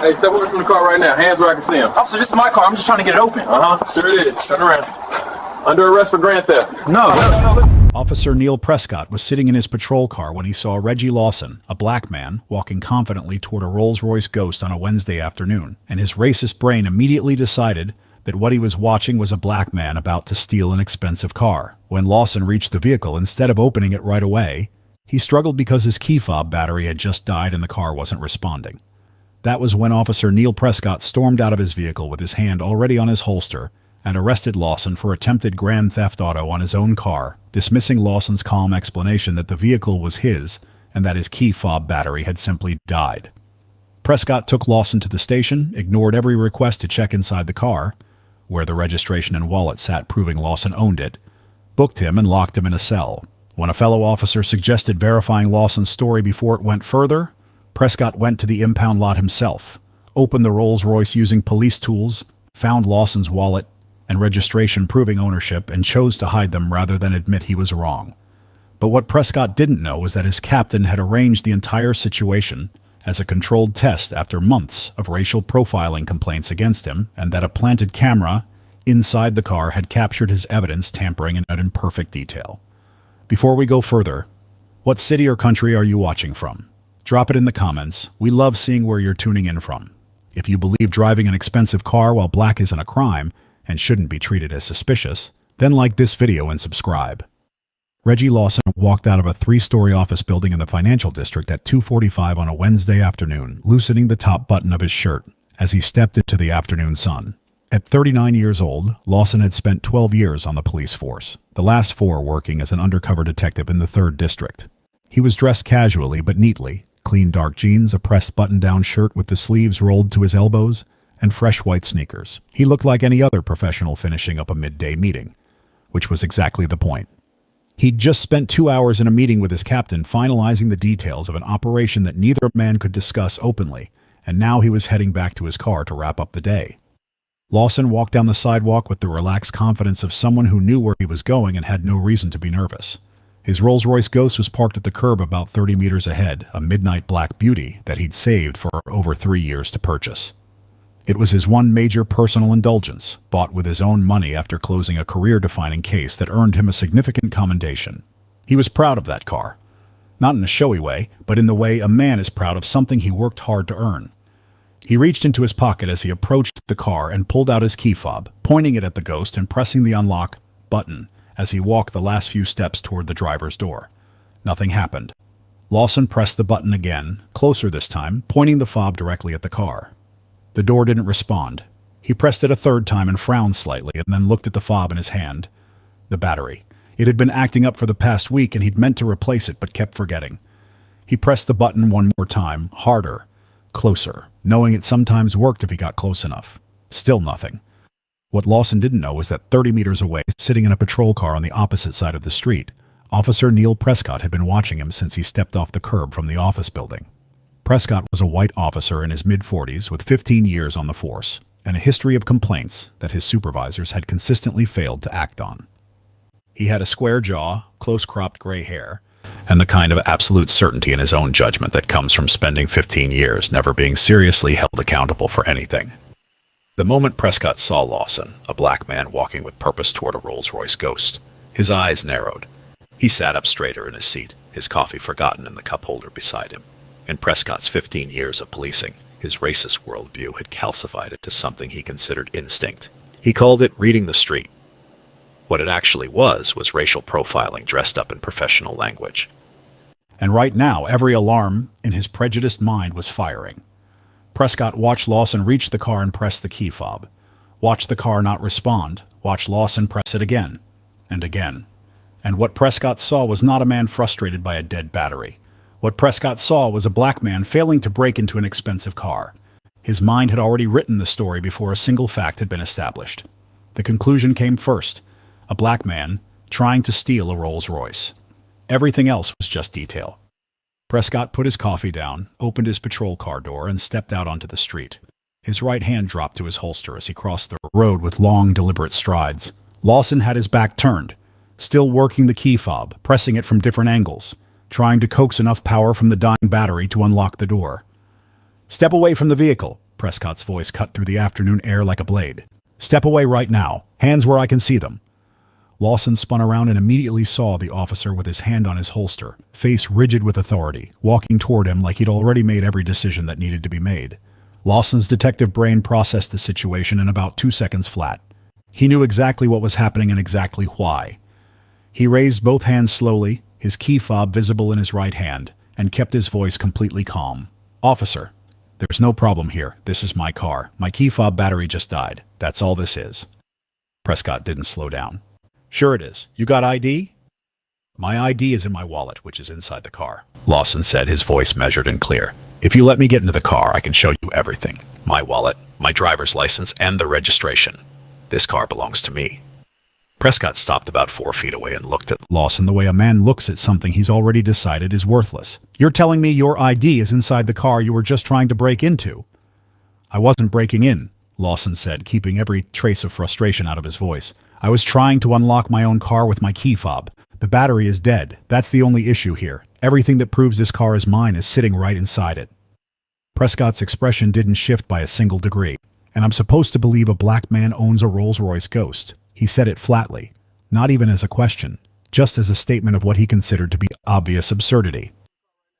Hey, step away from the car right now. Hands where I can see them. Officer, this is my car. I'm just trying to get it open. Sure it is. Turn around. Under arrest for grand theft. No. Officer Neil Prescott was sitting in his patrol car when he saw Reggie Lawson, a black man, walking confidently toward a Rolls-Royce Ghost on a Wednesday afternoon, and his racist brain immediately decided that what he was watching was a black man about to steal an expensive car. When Lawson reached the vehicle, instead of opening it right away, he struggled because his key fob battery had just died and the car wasn't responding. That was when Officer Neil Prescott stormed out of his vehicle with his hand already on his holster and arrested Lawson for attempted grand theft auto on his own car, dismissing Lawson's calm explanation that the vehicle was his and that his key fob battery had simply died. Prescott took Lawson to the station, ignored every request to check inside the car, where the registration and wallet sat proving Lawson owned it, booked him and locked him in a cell. When a fellow officer suggested verifying Lawson's story before it went further, Prescott went to the impound lot himself, opened the Rolls-Royce using police tools, found Lawson's wallet and registration proving ownership, and chose to hide them rather than admit he was wrong. But what Prescott didn't know was that his captain had arranged the entire situation as a controlled test after months of racial profiling complaints against him, and that a planted camera inside the car had captured his evidence tampering in perfect detail. Before we go further, what city or country are you watching from? Drop it in the comments. We love seeing where you're tuning in from. If you believe driving an expensive car while black isn't a crime and shouldn't be treated as suspicious, then like this video and subscribe. Reggie Lawson walked out of a 3-story office building in the financial district at 2:45 on a Wednesday afternoon, loosening the top button of his shirt as he stepped into the afternoon sun. At 39 years old, Lawson had spent 12 years on the police force, the last 4 working as an undercover detective in the 3rd District. He was dressed casually but neatly, clean dark jeans, a pressed button-down shirt with the sleeves rolled to his elbows, and fresh white sneakers. He looked like any other professional finishing up a midday meeting, which was exactly the point. He'd just spent 2 hours in a meeting with his captain finalizing the details of an operation that neither man could discuss openly, and now he was heading back to his car to wrap up the day. Lawson walked down the sidewalk with the relaxed confidence of someone who knew where he was going and had no reason to be nervous. His Rolls-Royce Ghost was parked at the curb about 30 meters ahead, a midnight black beauty that he'd saved for over 3 years to purchase. It was his one major personal indulgence, bought with his own money after closing a career-defining case that earned him a significant commendation. He was proud of that car. Not in a showy way, but in the way a man is proud of something he worked hard to earn. He reached into his pocket as he approached the car and pulled out his key fob, pointing it at the Ghost and pressing the unlock button as he walked the last few steps toward the driver's door. Nothing happened. Lawson pressed the button again, closer this time, pointing the fob directly at the car. The door didn't respond. He pressed it a 3rd time and frowned slightly and then looked at the fob in his hand. The battery. It had been acting up for the past week and he'd meant to replace it but kept forgetting. He pressed the button one more time, harder, closer, knowing it sometimes worked if he got close enough. Still nothing. What Lawson didn't know was that 30 meters away, sitting in a patrol car on the opposite side of the street, Officer Neil Prescott had been watching him since he stepped off the curb from the office building. Prescott was a white officer in his mid-40s with 15 years on the force and a history of complaints that his supervisors had consistently failed to act on. He had a square jaw, close-cropped gray hair, and the kind of absolute certainty in his own judgment that comes from spending 15 years never being seriously held accountable for anything. The moment Prescott saw Lawson, a black man walking with purpose toward a Rolls-Royce Ghost, his eyes narrowed. He sat up straighter in his seat, his coffee forgotten in the cup holder beside him. In Prescott's 15 years of policing, his racist worldview had calcified it to something he considered instinct. He called it reading the street. What it actually was racial profiling dressed up in professional language. And right now, every alarm in his prejudiced mind was firing. Prescott watched Lawson reach the car and press the key fob. Watch the car not respond. Watch Lawson press it again and again. And what Prescott saw was not a man frustrated by a dead battery. What Prescott saw was a black man failing to break into an expensive car. His mind had already written the story before a single fact had been established. The conclusion came first. A black man trying to steal a Rolls-Royce. Everything else was just detail. Prescott put his coffee down, opened his patrol car door, and stepped out onto the street. His right hand dropped to his holster as he crossed the road with long, deliberate strides. Lawson had his back turned, still working the key fob, pressing it from different angles, trying to coax enough power from the dying battery to unlock the door. "Step away from the vehicle," Prescott's voice cut through the afternoon air like a blade. "Step away right now. Hands where I can see them." Lawson spun around and immediately saw the officer with his hand on his holster, face rigid with authority, walking toward him like he'd already made every decision that needed to be made. Lawson's detective brain processed the situation in about 2 seconds flat. He knew exactly what was happening and exactly why. He raised both hands slowly, his key fob visible in his right hand, and kept his voice completely calm. "Officer, there's no problem here. This is my car. My key fob battery just died. That's all this is." Prescott didn't slow down. "Sure it is. You got ID?" "My ID is in my wallet, which is inside the car," Lawson said, his voice measured and clear. "If you let me get into the car, I can show you everything. My wallet, my driver's license, and the registration. This car belongs to me." Prescott stopped about 4 feet away and looked at Lawson the way a man looks at something he's already decided is worthless. "You're telling me your ID is inside the car you were just trying to break into?" "I wasn't breaking in," Lawson said, keeping every trace of frustration out of his voice. "I was trying to unlock my own car with my key fob. The battery is dead. That's the only issue here. Everything that proves this car is mine is sitting right inside it." Prescott's expression didn't shift by a single degree. "And I'm supposed to believe a black man owns a Rolls-Royce Ghost." He said it flatly, not even as a question, just as a statement of what he considered to be obvious absurdity.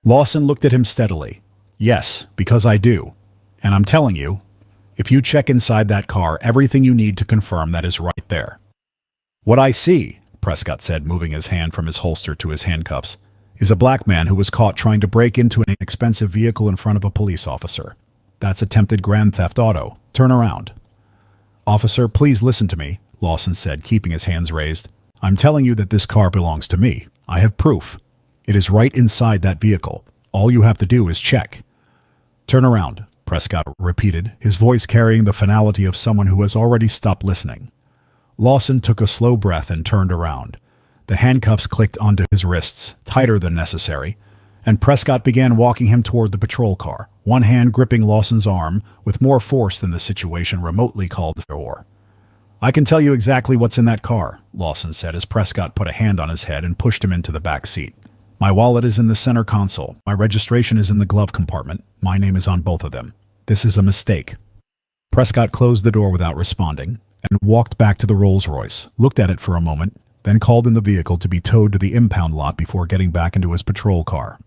Lawson looked at him steadily. "Yes, because I do. And I'm telling you, if you check inside that car, everything you need to confirm that is right there." "What I see," Prescott said, moving his hand from his holster to his handcuffs, "is a black man who was caught trying to break into an expensive vehicle in front of a police officer. That's attempted grand theft auto. Turn around." "Officer, please listen to me," Lawson said, keeping his hands raised. "I'm telling you that this car belongs to me. I have proof. It is right inside that vehicle. All you have to do is check." "Turn around," Prescott repeated, his voice carrying the finality of someone who has already stopped listening. Lawson took a slow breath and turned around. The handcuffs clicked onto his wrists, tighter than necessary, and Prescott began walking him toward the patrol car, one hand gripping Lawson's arm with more force than the situation remotely called for. "I can tell you exactly what's in that car," Lawson said as Prescott put a hand on his head and pushed him into the back seat. "My wallet is in the center console. My registration is in the glove compartment. My name is on both of them. This is a mistake." Prescott closed the door without responding and walked back to the Rolls-Royce, looked at it for a moment, then called in the vehicle to be towed to the impound lot before getting back into his patrol car.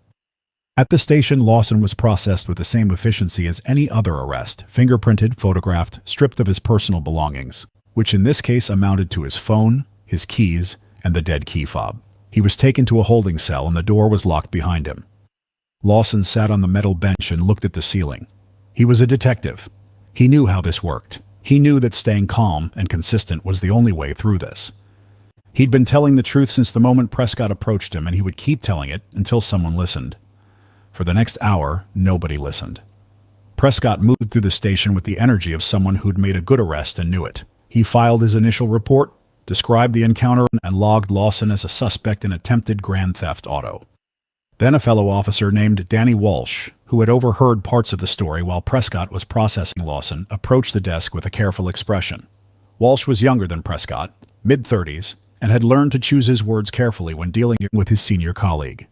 At the station, Lawson was processed with the same efficiency as any other arrest, fingerprinted, photographed, stripped of his personal belongings, which in this case amounted to his phone, his keys, and the dead key fob. He was taken to a holding cell and the door was locked behind him. Lawson sat on the metal bench and looked at the ceiling. He was a detective. He knew how this worked. He knew that staying calm and consistent was the only way through this. He'd been telling the truth since the moment Prescott approached him, and he would keep telling it until someone listened. For the next hour, nobody listened. Prescott moved through the station with the energy of someone who'd made a good arrest and knew it. He filed his initial report, described the encounter, and logged Lawson as a suspect in attempted grand theft auto. Then a fellow officer named Danny Walsh, who had overheard parts of the story while Prescott was processing Lawson, approached the desk with a careful expression. Walsh was younger than Prescott, mid-30s, and had learned to choose his words carefully when dealing with his senior colleague.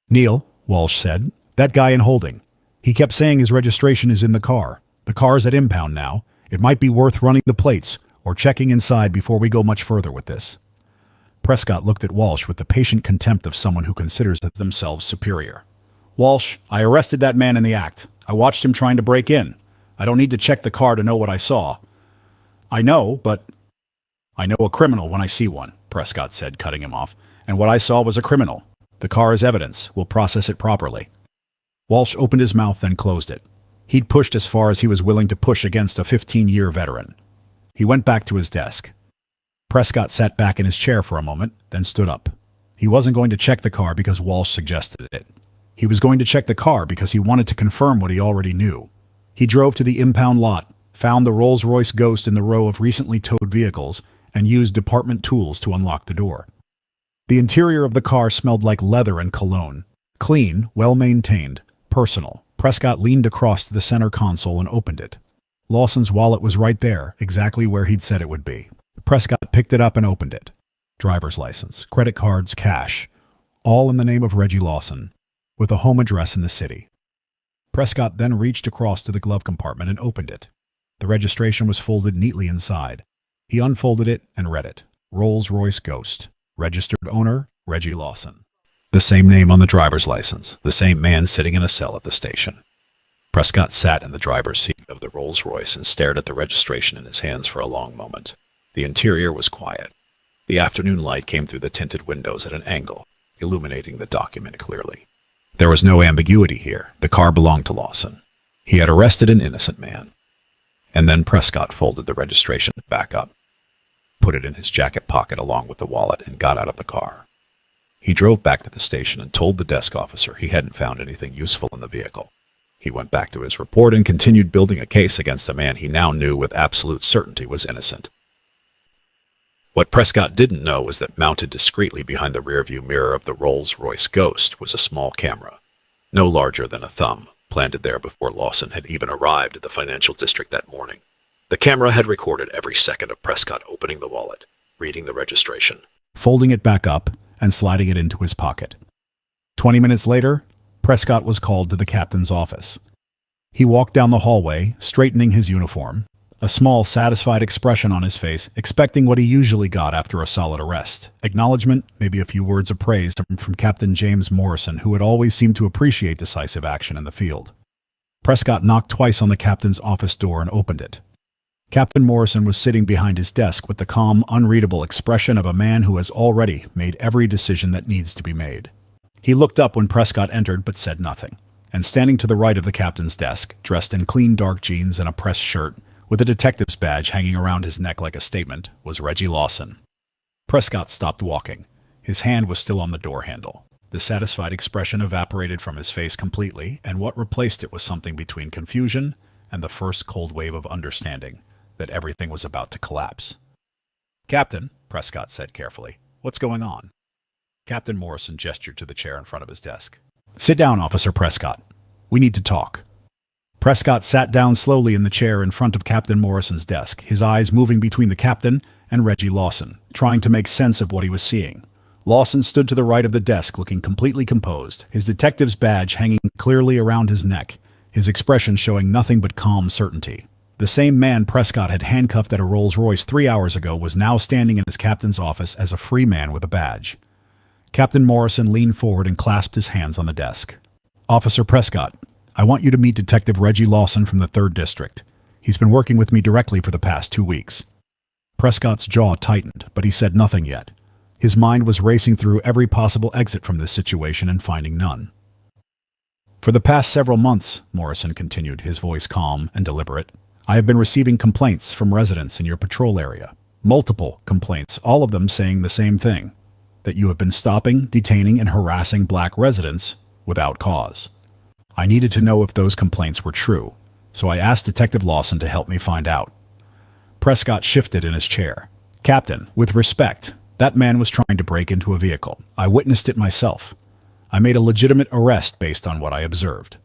"Neil," Walsh said, "that guy in holding. He kept saying his registration is in the car. The car's at impound now. It might be worth running the plates or checking inside before we go much further with this." Prescott looked at Walsh with the patient contempt of someone who considers themselves superior. "Walsh, I arrested that man in the act. I watched him trying to break in. I don't need to check the car to know what I saw." "I know, but—" "I know a criminal when I see one," Prescott said, cutting him off. "And what I saw was a criminal. The car is evidence. We'll process it properly." Walsh opened his mouth, then closed it. He'd pushed as far as he was willing to push against a 15-year veteran. He went back to his desk. Prescott sat back in his chair for a moment, then stood up. He wasn't going to check the car because Walsh suggested it. He was going to check the car because he wanted to confirm what he already knew. He drove to the impound lot, found the Rolls-Royce Ghost in the row of recently towed vehicles, and used department tools to unlock the door. The interior of the car smelled like leather and cologne. Clean, well-maintained, personal. Prescott leaned across to the center console and opened it. Lawson's wallet was right there, exactly where he'd said it would be. Prescott picked it up and opened it. Driver's license, credit cards, cash. All in the name of Reggie Lawson, with a home address in the city. Prescott then reached across to the glove compartment and opened it. The registration was folded neatly inside. He unfolded it and read it. Rolls-Royce Ghost. Registered owner, Reggie Lawson. The same name on the driver's license. The same man sitting in a cell at the station. Prescott sat in the driver's seat of the Rolls-Royce and stared at the registration in his hands for a long moment. The interior was quiet. The afternoon light came through the tinted windows at an angle, illuminating the document clearly. There was no ambiguity here. The car belonged to Lawson. He had arrested an innocent man. And then Prescott folded the registration back up, put it in his jacket pocket along with the wallet, and got out of the car. He drove back to the station and told the desk officer he hadn't found anything useful in the vehicle. He went back to his report and continued building a case against the man he now knew with absolute certainty was innocent. What Prescott didn't know was that mounted discreetly behind the rearview mirror of the Rolls-Royce Ghost was a small camera, no larger than a thumb, planted there before Lawson had even arrived at the financial district that morning. The camera had recorded every second of Prescott opening the wallet, reading the registration, folding it back up, and sliding it into his pocket. 20 minutes later, Prescott was called to the captain's office. He walked down the hallway, straightening his uniform, a small, satisfied expression on his face, expecting what he usually got after a solid arrest. Acknowledgement, maybe a few words of praise from Captain James Morrison, who had always seemed to appreciate decisive action in the field. Prescott knocked twice on the captain's office door and opened it. Captain Morrison was sitting behind his desk with the calm, unreadable expression of a man who has already made every decision that needs to be made. He looked up when Prescott entered but said nothing. And standing to the right of the captain's desk, dressed in clean dark jeans and a pressed shirt, with a detective's badge hanging around his neck like a statement, was Reggie Lawson. Prescott stopped walking. His hand was still on the door handle. The satisfied expression evaporated from his face completely, and what replaced it was something between confusion and the first cold wave of understanding that everything was about to collapse. "Captain," Prescott said carefully, "what's going on?" Captain Morrison gestured to the chair in front of his desk. "Sit down, Officer Prescott. We need to talk." Prescott sat down slowly in the chair in front of Captain Morrison's desk, his eyes moving between the captain and Reggie Lawson, trying to make sense of what he was seeing. Lawson stood to the right of the desk, looking completely composed, his detective's badge hanging clearly around his neck, his expression showing nothing but calm certainty. The same man Prescott had handcuffed at a Rolls-Royce 3 hours ago was now standing in his captain's office as a free man with a badge. Captain Morrison leaned forward and clasped his hands on the desk. "Officer Prescott, I want you to meet Detective Reggie Lawson from the 3rd District. He's been working with me directly for the past 2 weeks." Prescott's jaw tightened, but he said nothing yet. His mind was racing through every possible exit from this situation and finding none. "For the past several months," Morrison continued, his voice calm and deliberate, "I have been receiving complaints from residents in your patrol area. Multiple complaints, all of them saying the same thing, that you have been stopping, detaining, and harassing black residents without cause. I needed to know if those complaints were true, so I asked Detective Lawson to help me find out." Prescott shifted in his chair. "Captain, with respect, that man was trying to break into a vehicle. I witnessed it myself. I made a legitimate arrest based on what I observed."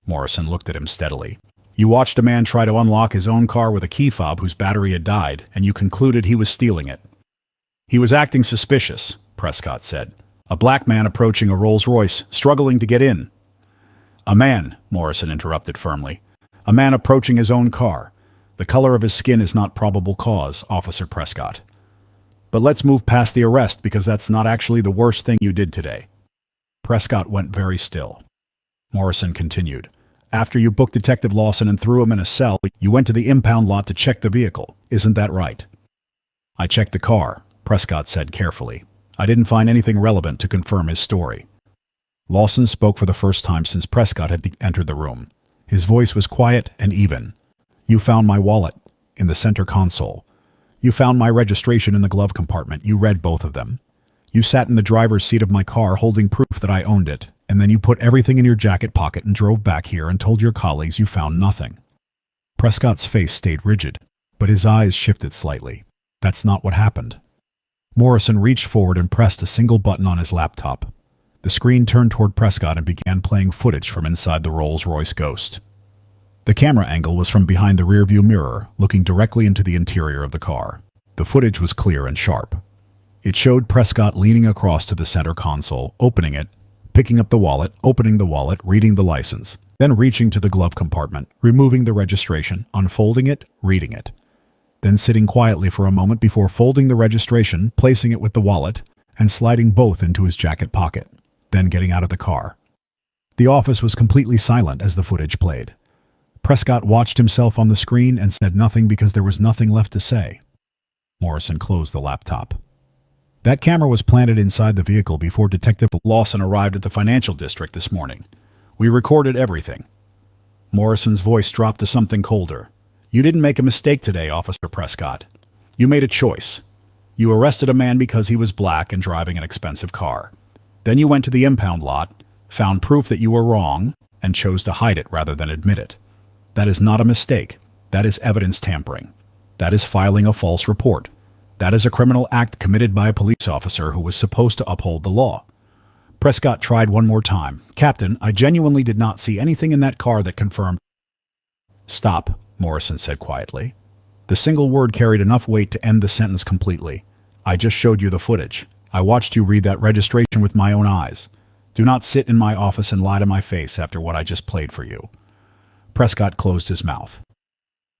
Morrison looked at him steadily. "You watched a man try to unlock his own car with a key fob whose battery had died, and you concluded he was stealing it." "He was acting suspicious," Prescott said. "A black man approaching a Rolls-Royce, struggling to get in." "A man," Morrison interrupted firmly. "A man approaching his own car. The color of his skin is not probable cause, Officer Prescott. But let's move past the arrest because that's not actually the worst thing you did today." Prescott went very still. Morrison continued. "After you booked Detective Lawson and threw him in a cell, you went to the impound lot to check the vehicle. Isn't that right?" "I checked the car," Prescott said carefully. "I didn't find anything relevant to confirm his story." Lawson spoke for the first time since Prescott had entered the room. His voice was quiet and even. "You found my wallet in the center console. You found my registration in the glove compartment. You read both of them. You sat in the driver's seat of my car holding proof that I owned it, and then you put everything in your jacket pocket and drove back here and told your colleagues you found nothing." Prescott's face stayed rigid, but his eyes shifted slightly. "That's not what happened." Morrison reached forward and pressed a single button on his laptop. The screen turned toward Prescott and began playing footage from inside the Rolls-Royce Ghost. The camera angle was from behind the rearview mirror, looking directly into the interior of the car. The footage was clear and sharp. It showed Prescott leaning across to the center console, opening it, picking up the wallet, opening the wallet, reading the license, then reaching to the glove compartment, removing the registration, unfolding it, reading it, then sitting quietly for a moment before folding the registration, placing it with the wallet, and sliding both into his jacket pocket, then getting out of the car. The office was completely silent as the footage played. Prescott watched himself on the screen and said nothing because there was nothing left to say. Morrison closed the laptop. That camera was planted inside the vehicle before Detective Lawson arrived at the financial district this morning. We recorded everything. Morrison's voice dropped to something colder. You didn't make a mistake today, Officer Prescott. You made a choice. You arrested a man because he was black and driving an expensive car. Then you went to the impound lot, found proof that you were wrong, and chose to hide it rather than admit it. That is not a mistake. That is evidence tampering. That is filing a false report. That is a criminal act committed by a police officer who was supposed to uphold the law. Prescott tried one more time. Captain, I genuinely did not see anything in that car that confirmed. Stop, Morrison said quietly. The single word carried enough weight to end the sentence completely. I just showed you the footage. I watched you read that registration with my own eyes. Do not sit in my office and lie to my face after what I just played for you. Prescott closed his mouth.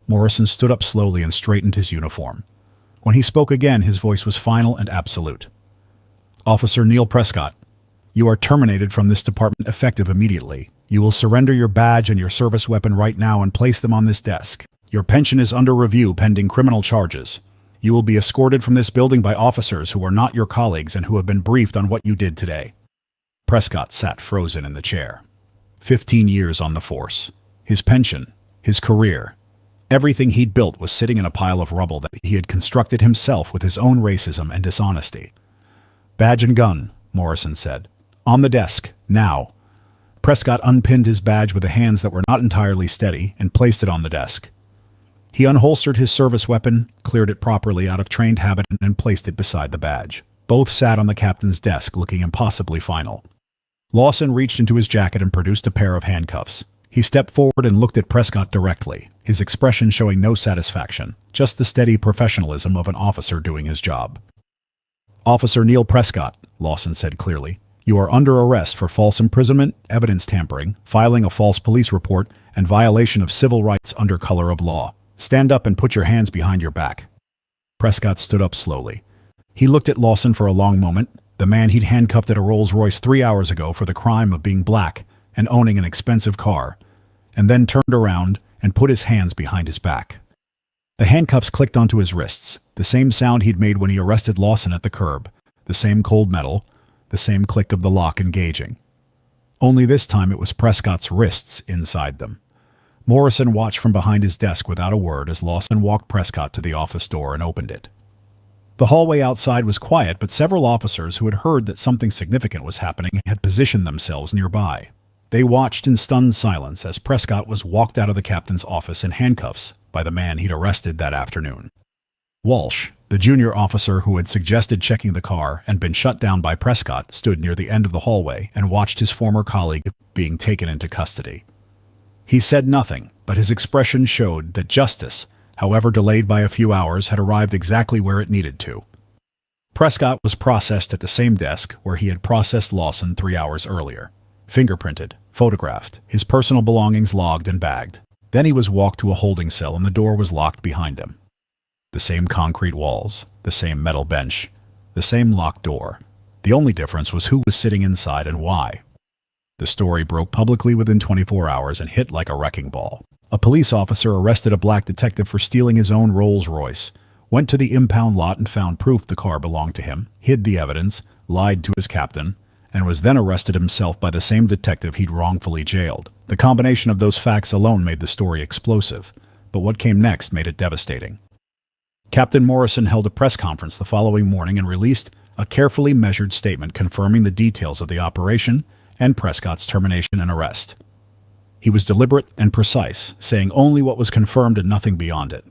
Morrison stood up slowly and straightened his uniform. When he spoke again, his voice was final and absolute. Officer Neil Prescott, you are terminated from this department effective immediately. You will surrender your badge and your service weapon right now and place them on this desk. Your pension is under review pending criminal charges. You will be escorted from this building by officers who are not your colleagues and who have been briefed on what you did today. Prescott sat frozen in the chair. 15 years on the force. His pension, his career, everything he'd built was sitting in a pile of rubble that he had constructed himself with his own racism and dishonesty. Badge and gun, Morrison said. On the desk, now. Prescott unpinned his badge with the hands that were not entirely steady and placed it on the desk. He unholstered his service weapon, cleared it properly out of trained habit, and placed it beside the badge. Both sat on the captain's desk, looking impossibly final. Lawson reached into his jacket and produced a pair of handcuffs. He stepped forward and looked at Prescott directly, his expression showing no satisfaction, just the steady professionalism of an officer doing his job. Officer Neil Prescott, Lawson said clearly, you are under arrest for false imprisonment, evidence tampering, filing a false police report, and violation of civil rights under color of law. Stand up and put your hands behind your back. Prescott stood up slowly. He looked at Lawson for a long moment, the man he'd handcuffed at a Rolls-Royce 3 hours ago for the crime of being black and owning an expensive car, and then turned around and put his hands behind his back. The handcuffs clicked onto his wrists, the same sound he'd made when he arrested Lawson at the curb, the same cold metal, the same click of the lock engaging. Only this time it was Prescott's wrists inside them. Morrison watched from behind his desk without a word as Lawson walked Prescott to the office door and opened it. The hallway outside was quiet, but several officers who had heard that something significant was happening had positioned themselves nearby. They watched in stunned silence as Prescott was walked out of the captain's office in handcuffs by the man he'd arrested that afternoon. Walsh, the junior officer who had suggested checking the car and been shut down by Prescott, stood near the end of the hallway and watched his former colleague being taken into custody. He said nothing, but his expression showed that justice, however delayed by a few hours, had arrived exactly where it needed to. Prescott was processed at the same desk where he had processed Lawson 3 hours earlier. Fingerprinted, photographed, his personal belongings logged and bagged. Then he was walked to a holding cell and the door was locked behind him. The same concrete walls, the same metal bench, the same locked door. The only difference was who was sitting inside and why. The story broke publicly within 24 hours and hit like a wrecking ball. A police officer arrested a black detective for stealing his own Rolls-Royce, went to the impound lot and found proof the car belonged to him, hid the evidence, lied to his captain, and was then arrested himself by the same detective he'd wrongfully jailed. The combination of those facts alone made the story explosive, but what came next made it devastating. Captain Morrison held a press conference the following morning and released a carefully measured statement confirming the details of the operation and Prescott's termination and arrest. He was deliberate and precise, saying only what was confirmed and nothing beyond it.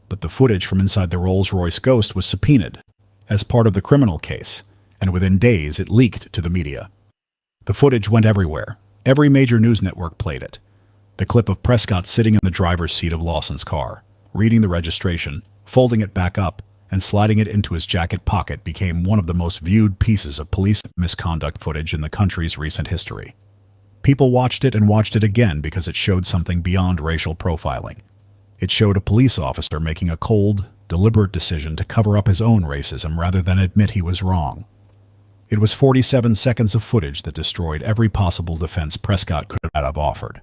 But the footage from inside the Rolls-Royce Ghost was subpoenaed as part of the criminal case, and within days it leaked to the media. The footage went everywhere. Every major news network played it. The clip of Prescott sitting in the driver's seat of Lawson's car, reading the registration, folding it back up, and sliding it into his jacket pocket became one of the most viewed pieces of police misconduct footage in the country's recent history. People watched it and watched it again because it showed something beyond racial profiling. It showed a police officer making a cold, deliberate decision to cover up his own racism rather than admit he was wrong. It was 47 seconds of footage that destroyed every possible defense Prescott could have offered.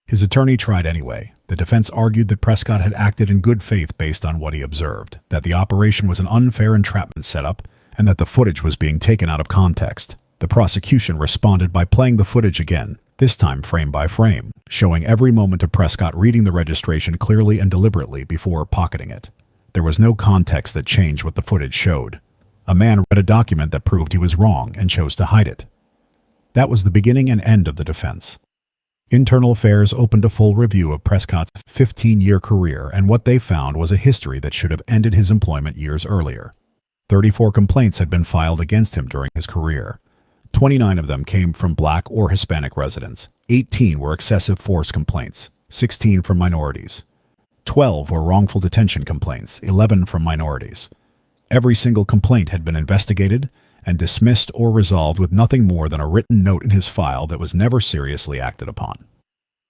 His attorney tried anyway. The defense argued that Prescott had acted in good faith based on what he observed, that the operation was an unfair entrapment setup, and that the footage was being taken out of context. The prosecution responded by playing the footage again, this time frame by frame, showing every moment of Prescott reading the registration clearly and deliberately before pocketing it. There was no context that changed what the footage showed. A man read a document that proved he was wrong and chose to hide it. That was the beginning and end of the defense. Internal Affairs opened a full review of Prescott's 15-year career, and what they found was a history that should have ended his employment years earlier. 34 complaints had been filed against him during his career. 29 of them came from Black or Hispanic residents. 18 were excessive force complaints, 16 from minorities. 12 were wrongful detention complaints, 11 from minorities. Every single complaint had been investigated and dismissed or resolved with nothing more than a written note in his file that was never seriously acted upon.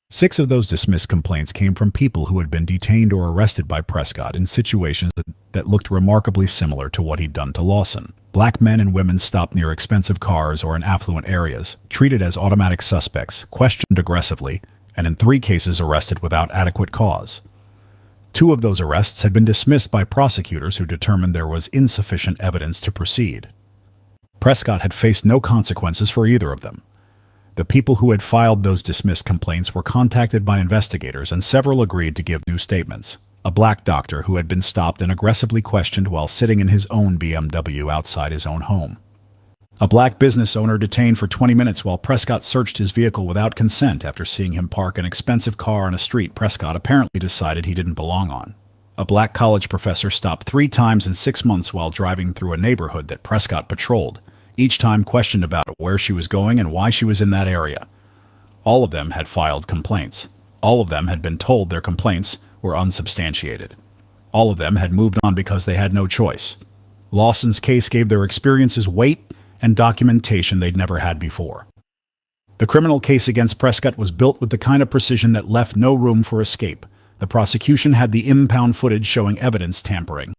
6 of those dismissed complaints came from people who had been detained or arrested by Prescott in situations that looked remarkably similar to what he'd done to Lawson. Black men and women stopped near expensive cars or in affluent areas, treated as automatic suspects, questioned aggressively, and in 3 cases arrested without adequate cause. 2 of those arrests had been dismissed by prosecutors who determined there was insufficient evidence to proceed. Prescott had faced no consequences for either of them. The people who had filed those dismissed complaints were contacted by investigators, and several agreed to give new statements. A black doctor who had been stopped and aggressively questioned while sitting in his own BMW outside his own home. A black business owner detained for 20 minutes while Prescott searched his vehicle without consent after seeing him park an expensive car on a street Prescott apparently decided he didn't belong on. A black college professor stopped 3 times in 6 months while driving through a neighborhood that Prescott patrolled, each time questioned about where she was going and why she was in that area. All of them had filed complaints. All of them had been told their complaints were unsubstantiated. All of them had moved on because they had no choice. Lawson's case gave their experiences weight and documentation they'd never had before. The criminal case against Prescott was built with the kind of precision that left no room for escape. The prosecution had the impound footage showing evidence tampering.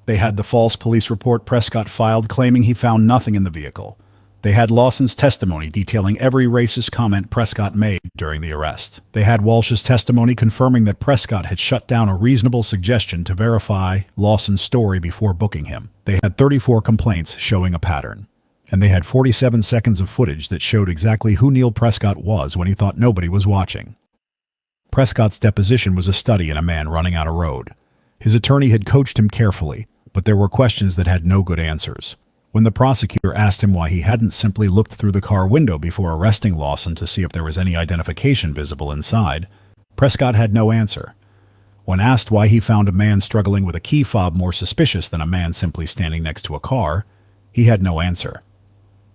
They had the false police report Prescott filed claiming he found nothing in the vehicle. They had Lawson's testimony detailing every racist comment Prescott made during the arrest. They had Walsh's testimony confirming that Prescott had shut down a reasonable suggestion to verify Lawson's story before booking him. They had 34 complaints showing a pattern. And they had 47 seconds of footage that showed exactly who Neil Prescott was when he thought nobody was watching. Prescott's deposition was a study in a man running out a road. His attorney had coached him carefully, but there were questions that had no good answers. When the prosecutor asked him why he hadn't simply looked through the car window before arresting Lawson to see if there was any identification visible inside, Prescott had no answer. When asked why he found a man struggling with a key fob more suspicious than a man simply standing next to a car, he had no answer.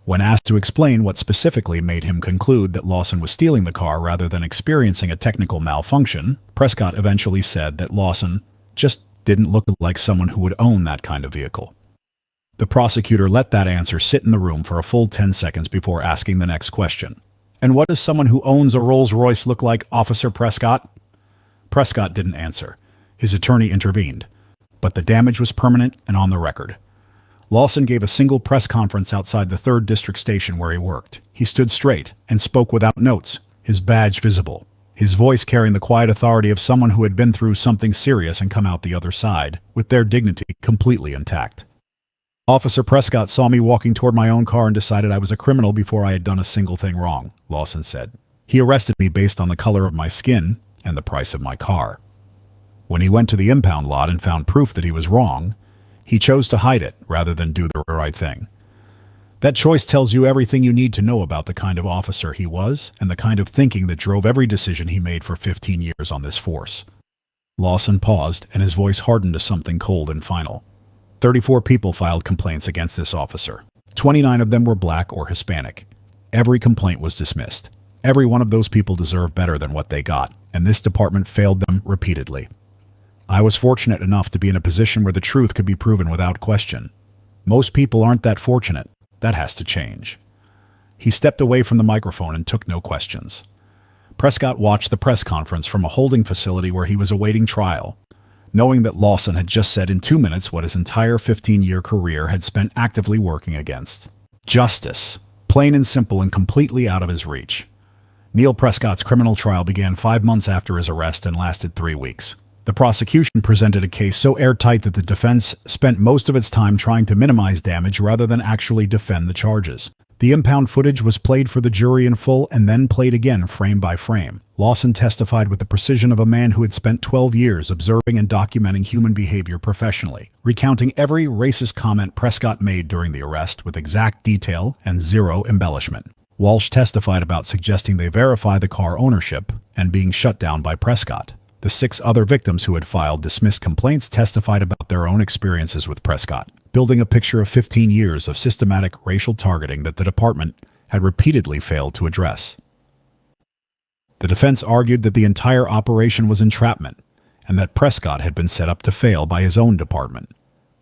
When asked to explain what specifically made him conclude that Lawson was stealing the car rather than experiencing a technical malfunction, Prescott eventually said that Lawson just didn't look like someone who would own that kind of vehicle. The prosecutor let that answer sit in the room for a full 10 seconds before asking the next question. And what does someone who owns a Rolls-Royce look like, Officer Prescott? Prescott didn't answer. His attorney intervened. But the damage was permanent and on the record. Lawson gave a single press conference outside the 3rd District station where he worked. He stood straight and spoke without notes, his badge visible, his voice carrying the quiet authority of someone who had been through something serious and come out the other side, with their dignity completely intact. Officer Prescott saw me walking toward my own car and decided I was a criminal before I had done a single thing wrong, Lawson said. He arrested me based on the color of my skin and the price of my car. When he went to the impound lot and found proof that he was wrong, he chose to hide it rather than do the right thing. That choice tells you everything you need to know about the kind of officer he was and the kind of thinking that drove every decision he made for 15 years on this force. Lawson paused, and his voice hardened to something cold and final. 34 people filed complaints against this officer. 29 of them were Black or Hispanic. Every complaint was dismissed. Every one of those people deserved better than what they got, and this department failed them repeatedly. I was fortunate enough to be in a position where the truth could be proven without question. Most people aren't that fortunate. That has to change." He stepped away from the microphone and took no questions. Prescott watched the press conference from a holding facility where he was awaiting trial, knowing that Lawson had just said in 2 minutes what his entire 15-year career had spent actively working against. Justice. Plain and simple and completely out of his reach. Neil Prescott's criminal trial began 5 months after his arrest and lasted 3 weeks. The prosecution presented a case so airtight that the defense spent most of its time trying to minimize damage rather than actually defend the charges. The impound footage was played for the jury in full and then played again frame by frame. Lawson testified with the precision of a man who had spent 12 years observing and documenting human behavior professionally, recounting every racist comment Prescott made during the arrest with exact detail and zero embellishment. Walsh testified about suggesting they verify the car ownership and being shut down by Prescott. The 6 other victims who had filed dismissed complaints testified about their own experiences with Prescott, building a picture of 15 years of systematic racial targeting that the department had repeatedly failed to address. The defense argued that the entire operation was entrapment and that Prescott had been set up to fail by his own department.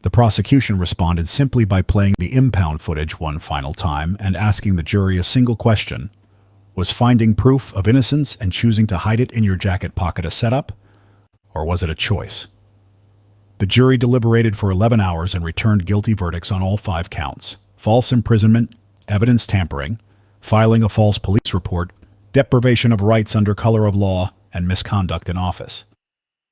The prosecution responded simply by playing the impound footage one final time and asking the jury a single question: was finding proof of innocence and choosing to hide it in your jacket pocket a setup, or was it a choice? The jury deliberated for 11 hours and returned guilty verdicts on all 5 counts: false imprisonment, evidence tampering, filing a false police report, deprivation of rights under color of law, and misconduct in office.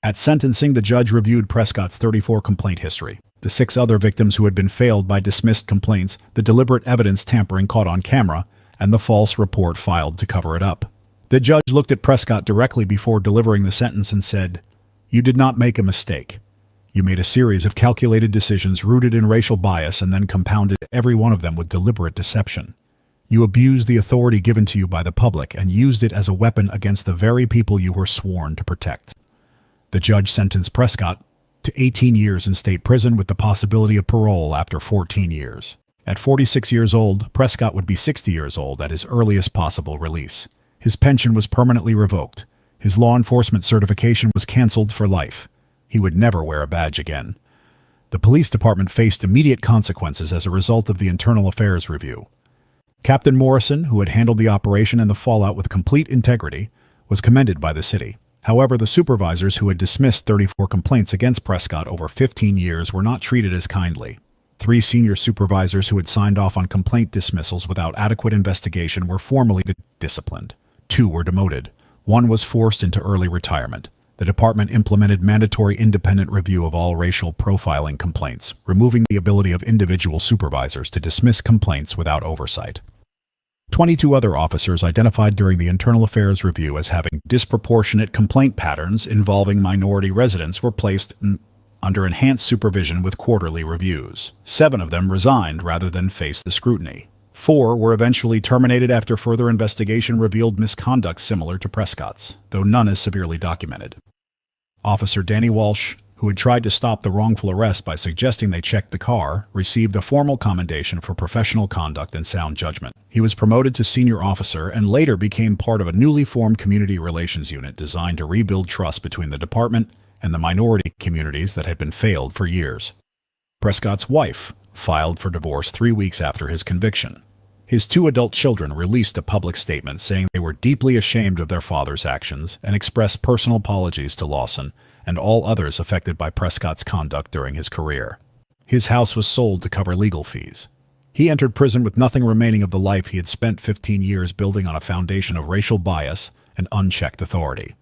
At sentencing, the judge reviewed Prescott's 34 complaint history, the 6 other victims who had been failed by dismissed complaints, the deliberate evidence tampering caught on camera, and the false report filed to cover it up. The judge looked at Prescott directly before delivering the sentence and said, "You did not make a mistake. You made a series of calculated decisions rooted in racial bias and then compounded every one of them with deliberate deception. You abused the authority given to you by the public and used it as a weapon against the very people you were sworn to protect." The judge sentenced Prescott to 18 years in state prison with the possibility of parole after 14 years. At 46 years old, Prescott would be 60 years old at his earliest possible release. His pension was permanently revoked. His law enforcement certification was canceled for life. He would never wear a badge again. The police department faced immediate consequences as a result of the internal affairs review. Captain Morrison, who had handled the operation and the fallout with complete integrity, was commended by the city. However, the supervisors who had dismissed 34 complaints against Prescott over 15 years were not treated as kindly. 3 senior supervisors who had signed off on complaint dismissals without adequate investigation were formally disciplined. 2 were demoted. 1 was forced into early retirement. The department implemented mandatory independent review of all racial profiling complaints, removing the ability of individual supervisors to dismiss complaints without oversight. 22 other officers identified during the internal affairs review as having disproportionate complaint patterns involving minority residents were placed under enhanced supervision with quarterly reviews. 7 of them resigned rather than face the scrutiny. 4 were eventually terminated after further investigation revealed misconduct similar to Prescott's, though none as severely documented. Officer Danny Walsh, who had tried to stop the wrongful arrest by suggesting they check the car, received a formal commendation for professional conduct and sound judgment. He was promoted to senior officer and later became part of a newly formed community relations unit designed to rebuild trust between the department and the minority communities that had been failed for years. Prescott's wife filed for divorce 3 weeks after his conviction. His 2 adult children released a public statement saying they were deeply ashamed of their father's actions and expressed personal apologies to Lawson and all others affected by Prescott's conduct during his career. His house was sold to cover legal fees. He entered prison with nothing remaining of the life he had spent 15 years building on a foundation of racial bias and unchecked authority.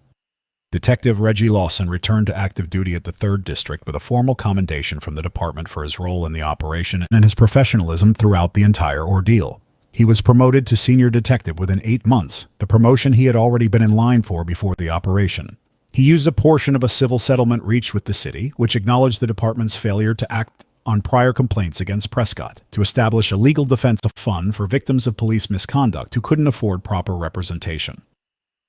Detective Reggie Lawson returned to active duty at the 3rd District with a formal commendation from the department for his role in the operation and his professionalism throughout the entire ordeal. He was promoted to senior detective within 8 months, the promotion he had already been in line for before the operation. He used a portion of a civil settlement reached with the city, which acknowledged the department's failure to act on prior complaints against Prescott, to establish a legal defense fund for victims of police misconduct who couldn't afford proper representation.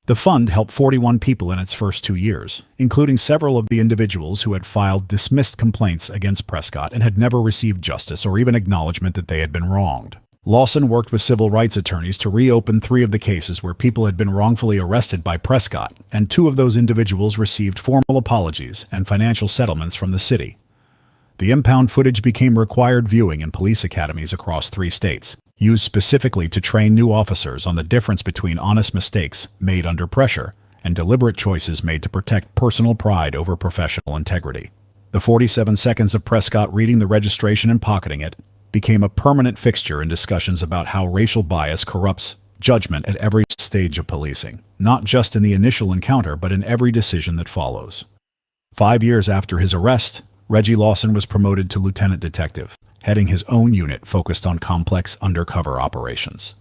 The fund helped 41 people in its first 2 years, including several of the individuals who had filed dismissed complaints against Prescott and had never received justice or even acknowledgement that they had been wronged. Lawson worked with civil rights attorneys to reopen 3 of the cases where people had been wrongfully arrested by Prescott, and 2 of those individuals received formal apologies and financial settlements from the city. The impound footage became required viewing in police academies across 3 states, used specifically to train new officers on the difference between honest mistakes made under pressure and deliberate choices made to protect personal pride over professional integrity. The 47 seconds of Prescott reading the registration and pocketing it became a permanent fixture in discussions about how racial bias corrupts judgment at every stage of policing, not just in the initial encounter but in every decision that follows. 5 years after his arrest, Reggie Lawson was promoted to lieutenant detective, heading his own unit focused on complex undercover operations.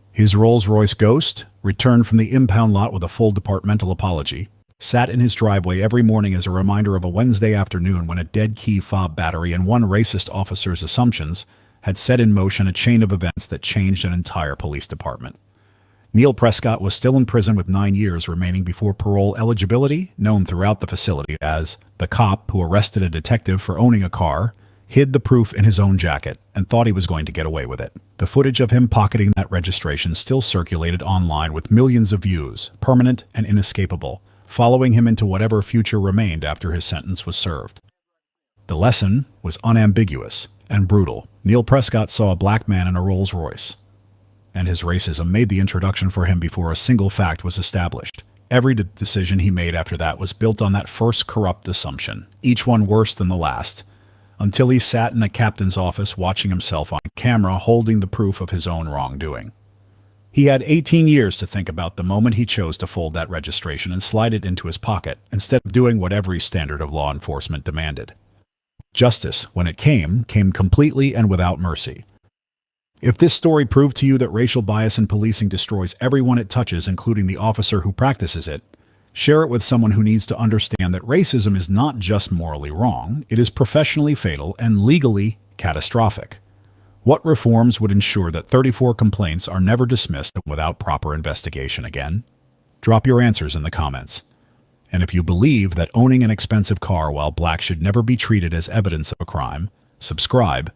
His Rolls-Royce Ghost returned from the impound lot with a full departmental apology, sat in his driveway every morning as a reminder of a Wednesday afternoon when a dead key fob battery and one racist officer's assumptions had set in motion a chain of events that changed an entire police department. Neil Prescott was still in prison with 9 years remaining before parole eligibility, known throughout the facility as the cop who arrested a detective for owning a car, hid the proof in his own jacket, and thought he was going to get away with it. The footage of him pocketing that registration still circulated online with millions of views, permanent and inescapable, following him into whatever future remained after his sentence was served. The lesson was unambiguous and brutal. Neil Prescott saw a black man in a Rolls-Royce, and his racism made the introduction for him before a single fact was established. Every decision he made after that was built on that first corrupt assumption, each one worse than the last, until he sat in a captain's office watching himself on camera holding the proof of his own wrongdoing. He had 18 years to think about the moment he chose to fold that registration and slide it into his pocket, instead of doing what every standard of law enforcement demanded. Justice, when it came completely and without mercy. If this story proved to you that racial bias in policing destroys everyone it touches, including the officer who practices it, share it with someone who needs to understand that racism is not just morally wrong, it is professionally fatal and legally catastrophic. What reforms would ensure that 34 complaints are never dismissed without proper investigation again? Drop your answers in the comments. And if you believe that owning an expensive car while black should never be treated as evidence of a crime, subscribe.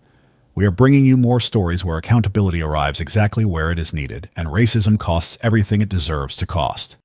We are bringing you more stories where accountability arrives exactly where it is needed, and racism costs everything it deserves to cost.